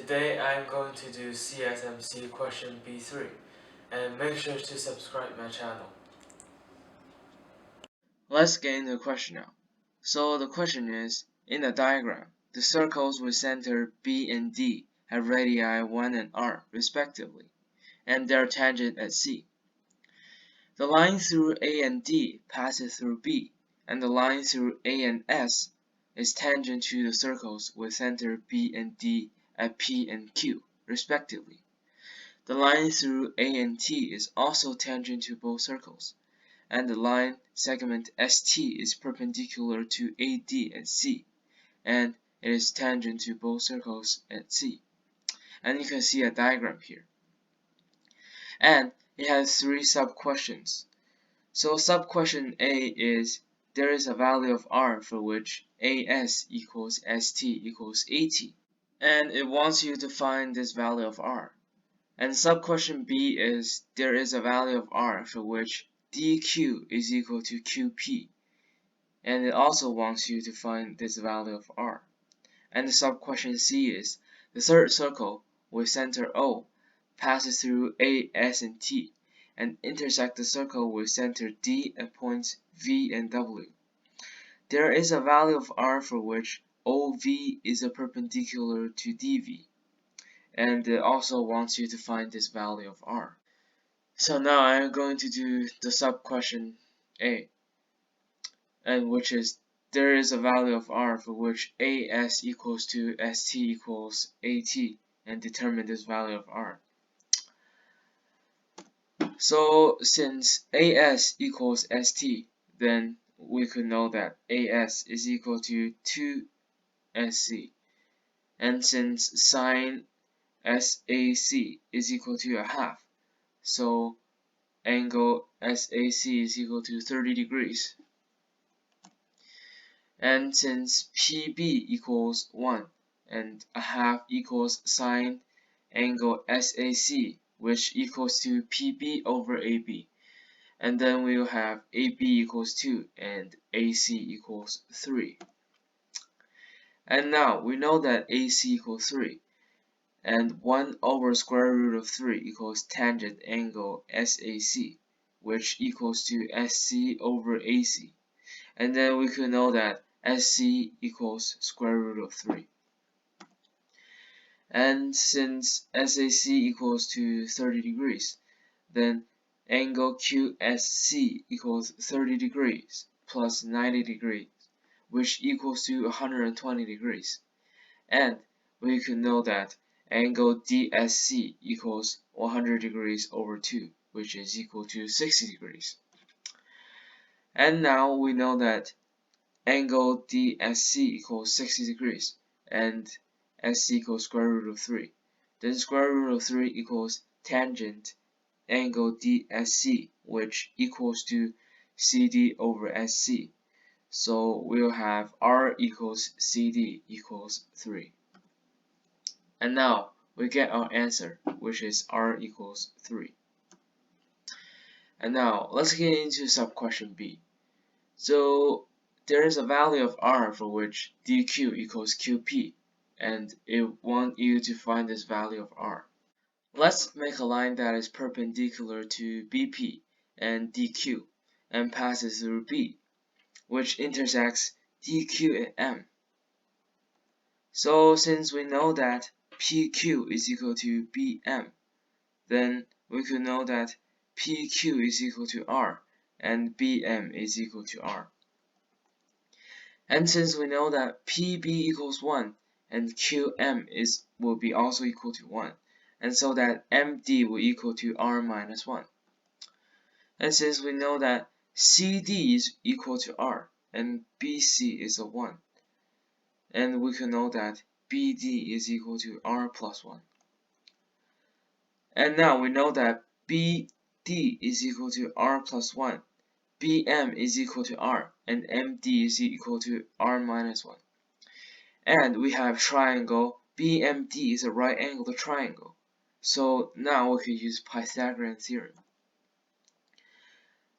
Today I'm going to do CSMC question B3, and make sure to subscribe my channel. Let's get into the question now. So the question is, in the diagram, the circles with center B and D have radii 1 and r respectively, and their tangent at C. The line through A and D passes through B, and the line through A and S is tangent to the circles with center B and D at P and Q, respectively. The line through A and T is also tangent to both circles, and the line segment ST is perpendicular to AD at C, and it is tangent to both circles at C. And you can see a diagram here. And it has three sub-questions. So sub-question A is, there is a value of R for which AS equals ST equals AT, and it wants you to find this value of R. And sub-question B is, there is a value of R for which DQ is equal to QP, and it also wants you to find this value of R. And the sub-question C is, the third circle with center O passes through A, S, and T, and intersects the circle with center D at points V and W. There is a value of R for which OV is a perpendicular to DV, and it also wants you to find this value of R. So now I'm going to do the sub-question A, and which is, there is a value of R for which AS equals to ST equals AT, and determine this value of R. So since AS equals ST, then we could know that AS is equal to 2SC. And since sine SAC is equal to a half, so angle SAC is equal to 30 degrees. And since PB equals 1 and a half equals sine angle SAC, which equals to PB over AB, and then we will have AB equals 2 and AC equals 3. And now we know that AC equals 3, and 1 over square root of 3 equals tangent angle SAC, which equals to SC over AC. And then we could know that SC equals square root of 3. And since SAC equals to 30 degrees, then angle QSC equals 30 degrees plus 90 degrees, which equals to 120 degrees. And we could know that angle DSC equals 100 degrees over 2, which is equal to 60 degrees. And now we know that angle DSC equals 60 degrees, and SC equals square root of 3. Then square root of 3 equals tangent angle DSC, which equals to CD over SC. So we'll have R equals CD equals 3. And now we get our answer, which is R equals 3. And now let's get into sub-question B. So there is a value of R for which DQ equals QP, and it wants you to find this value of R. Let's make a line that is perpendicular to BP and DQ and passes through B, which intersects DQ and M. So since we know that PQ is equal to BM, then we could know that PQ is equal to R and BM is equal to R. And since we know that PB equals 1 and QM will be also equal to 1, and so that MD will equal to R minus 1. And since we know that CD is equal to R and BC is a 1, and we can know that BD is equal to R plus 1. And now we know that BD is equal to R plus 1, BM is equal to R, and MD is equal to R minus 1. And we have triangle BMD is a right angled triangle. So now we can use Pythagorean theorem.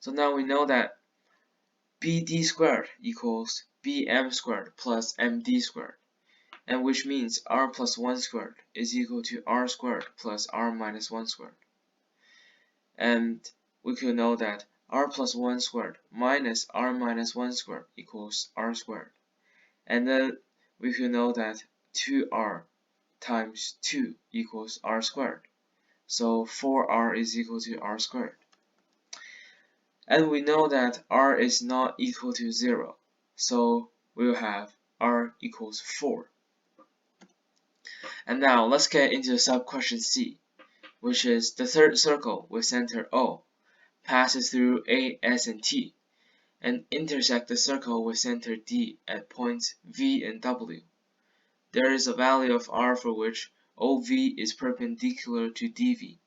So now we know that BD squared equals BM squared plus MD squared. and which means r plus 1 squared is equal to r squared plus r minus 1 squared. And we could know that r plus 1 squared minus r minus 1 squared equals r squared. And then we could know that 2r times 2 equals r squared. So 4r is equal to r squared. And we know that r is not equal to 0. So we'll have r equals 4. And now let's get into sub-question C, which is the third circle with center O passes through A, S, and T, and intersect the circle with center D at points V and W. There is a value of r for which OV is perpendicular to DV,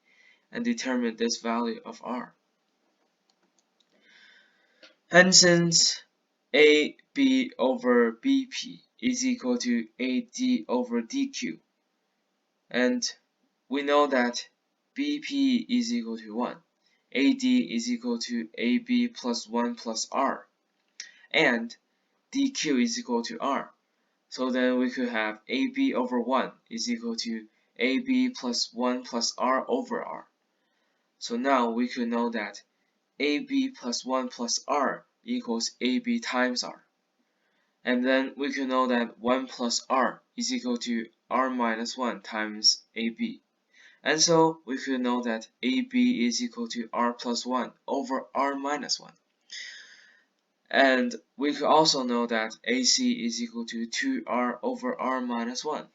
and determine this value of r. And since AB over BP is equal to AD over DQ, and we know that BP is equal to 1, AD is equal to AB plus 1 plus R, and DQ is equal to R. So then we could have AB over 1 is equal to AB plus 1 plus R over R. So now we could know that AB plus 1 plus R equals AB times R. And then we could know that 1 plus R is equal to R minus 1 times AB. And so we could know that AB is equal to R plus 1 over R minus 1. And we could also know that AC is equal to 2R over R minus 1.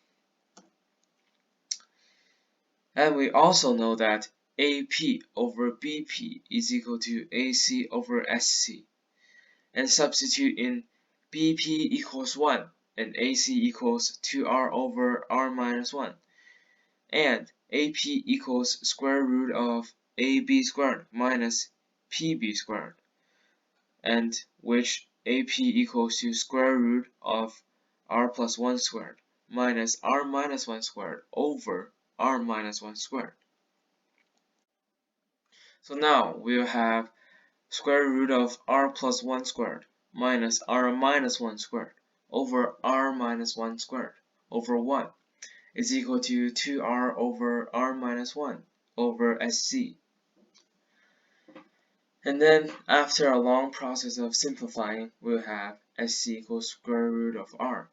And we also know that AP over BP is equal to AC over SC. And substitute in BP equals 1 and AC equals 2R over R minus 1. And AP equals square root of AB squared minus PB squared, and which AP equals to square root of R plus 1 squared minus R minus 1 squared over R minus 1 squared. So now we'll have square root of R plus 1 squared minus R minus 1 squared over R minus 1 squared over 1 is equal to 2R over R minus 1 over SC. And then after a long process of simplifying, we'll have SC equals square root of R.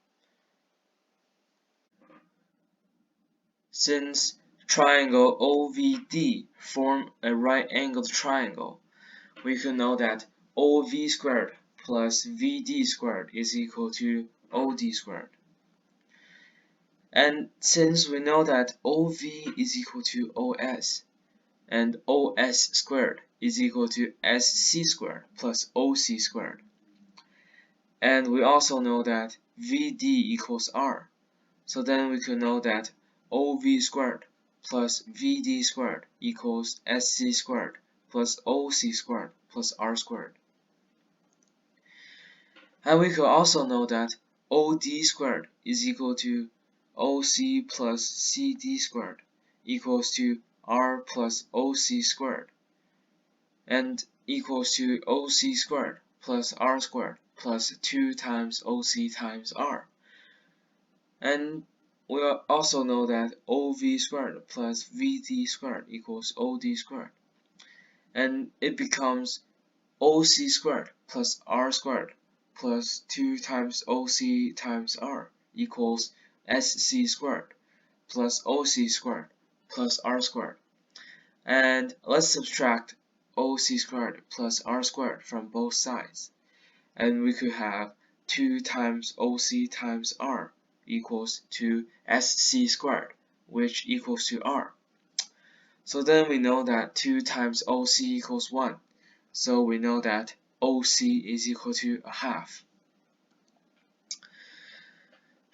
Since triangle OVD form a right-angled triangle, we can know that OV squared plus VD squared is equal to OD squared. And since we know that OV is equal to OS, and OS squared is equal to SC squared plus OC squared, and we also know that VD equals R, so then we can know that OV squared plus VD squared equals SC squared plus OC squared plus R squared. And we could also know that OD squared is equal to OC plus CD squared equals to R plus OC squared, and equals to OC squared plus R squared plus 2 times OC times R. And we also know that OV squared plus VD squared equals OD squared, and it becomes OC squared plus R squared plus 2 times OC times R equals SC squared plus OC squared plus R squared. And let's subtract OC squared plus R squared from both sides, and we could have 2 times OC times R equals to SC squared, which equals to R. So then we know that 2 times OC equals 1, so we know that OC is equal to a half.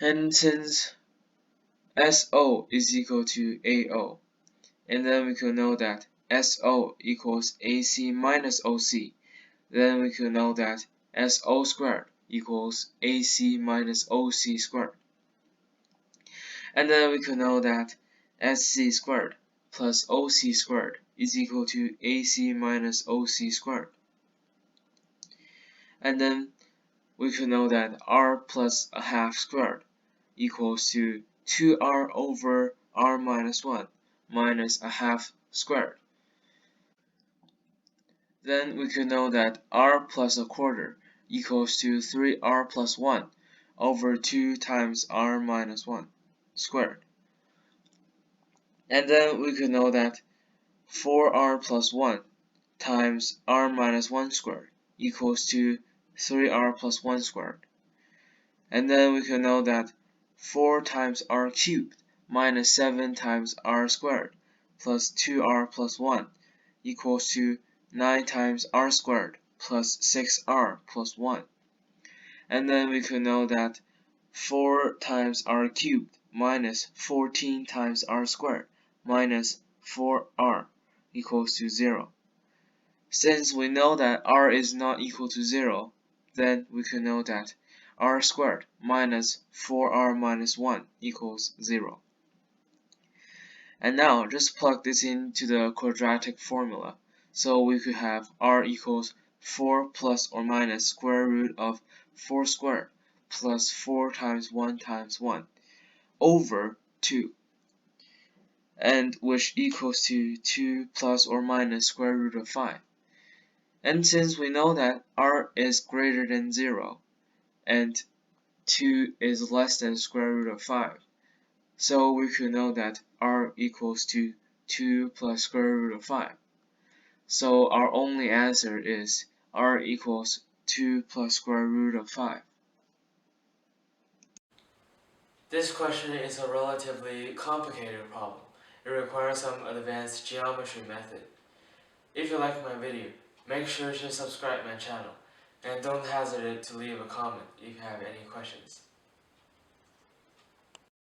And since SO is equal to AO, and then we could know that SO equals AC minus OC, then we could know that SO squared equals AC minus OC squared. And then we could know that SC squared plus OC squared is equal to AC minus OC squared. And then we could know that R plus a half squared equals to 2r over r minus 1 minus a half squared. Then we could know that r plus a quarter equals to 3r plus 1 over 2 times r minus 1 squared. And then we could know that 4r plus 1 times r minus 1 squared equals to 3r plus 1 squared. And then we can know that 4 times r cubed minus 7 times r squared plus 2r plus 1 equals to 9 times r squared plus 6r plus 1. And then we could know that 4 times r cubed minus 14 times r squared minus 4r equals to 0. Since we know that r is not equal to 0, then we can know that r squared minus 4r minus 1 equals 0. And now just plug this into the quadratic formula. So we could have r equals 4 plus or minus square root of 4 squared plus 4 times 1 times 1 over 2, and which equals to 2 plus or minus square root of 5. And since we know that r is greater than 0 and 2 is less than square root of 5, so we could know that r equals to 2 plus square root of 5. So our only answer is r equals 2 plus square root of 5. This question is a relatively complicated problem. It requires some advanced geometry method. If you like my video, make sure to subscribe my channel and don't hesitate to leave a comment if you have any questions.